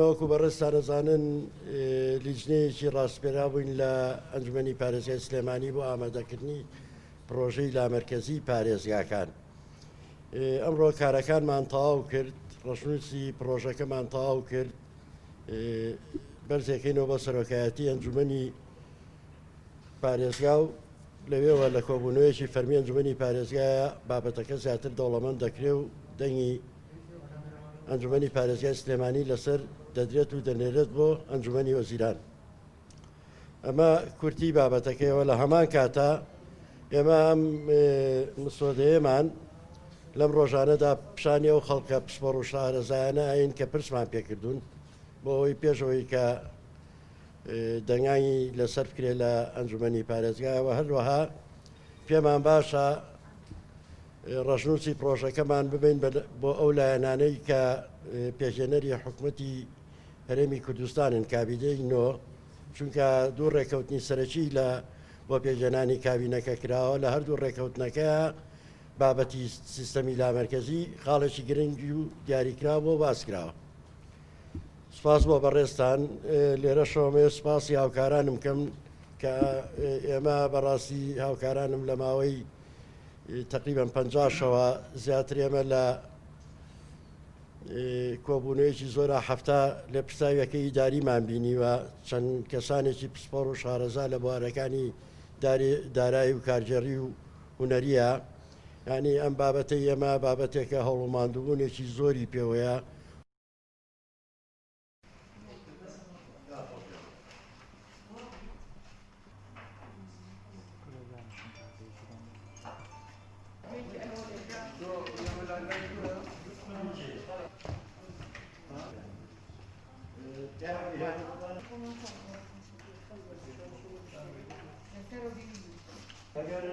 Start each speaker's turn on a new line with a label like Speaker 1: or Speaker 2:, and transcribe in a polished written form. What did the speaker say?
Speaker 1: ئێمەوەکو بەڕێستان دەزانن لیژنەیەکی ڕاستپێرا بووین لە ئەنجومەنی پارێزگای سلێمانی بۆ ئامادەکردنی پرۆژەی لامەرکەزی پارێزگاکان. ئەمڕۆ کارەکانمان تەواو کرد، ڕەشنووسی پرۆژەکەمان تەواو کرد، بەرزێکەکەینەوە بە سەرۆکایەتی ئەنجومەنی پارێزگا و لەوێەوە لە کۆبوونەوەیەکی فەرمی ئەنجومەنی پارێزگایە بابەتەکە زیاتر دەوڵەمەند دەکرێت و دەنگی ئەنجومەنی پارێزگای سلێمانی لەسەر دەدرێت و دەنێرێت بۆ ئەنجومەنی وەزیران. ئەمە کورتی بابەتەکەیەوە لە هەمان کاتە ئێمە ئەم مسۆدەیەمان لەم ڕۆژانەدا پیشانی ئەو خەڵکە پسپۆڕ و شارەزایانە ئاین کە پرسمان پێکردوون بۆ ئەوەی پێشەوەی کە دەنگانی لەسەر بکرێت لە ئەنجومەنی پارێزگایەوە. هەروەها پێمان باشە ڕەشنووسی پرۆژەکەمان ببین بۆ ئەو لایەنانەی کە پێشێنەری حکوومەتی هەرێمی کوردستانن کابینەی نۆ، چونکە دوو ڕێکەوتنی سەرەکی لە بۆ پێشێنانی کابینەکە کراوە. لە هەردوو ڕێکەوتنەکە بابەتی سیستەمی لامەرکەزی خاڵێکی گرنگی و دیاریکراوە بۆ باس کراوە. سپاس بۆ بەڕێستان. لێرە شۆمێ سپاسی هاوکارانم کەم کە ئێمە بەڕاستی هاوکارانم لە ماوەی تقریبا 50 زیاتر ئێمە لە کۆبوونەیەکی زۆرە هەفتە لە پرساویەکەی ئیداریمان بینیوە، چەند کەسانێکی پسپۆڕ و شارەزا لە بوارەکانی دارایی و کارژێڕی و هونەریە. ینی ئەم بابەتەی ئێمە بابەتێکە هەوڵماندبوونێکی زۆری پێوەیە. اگر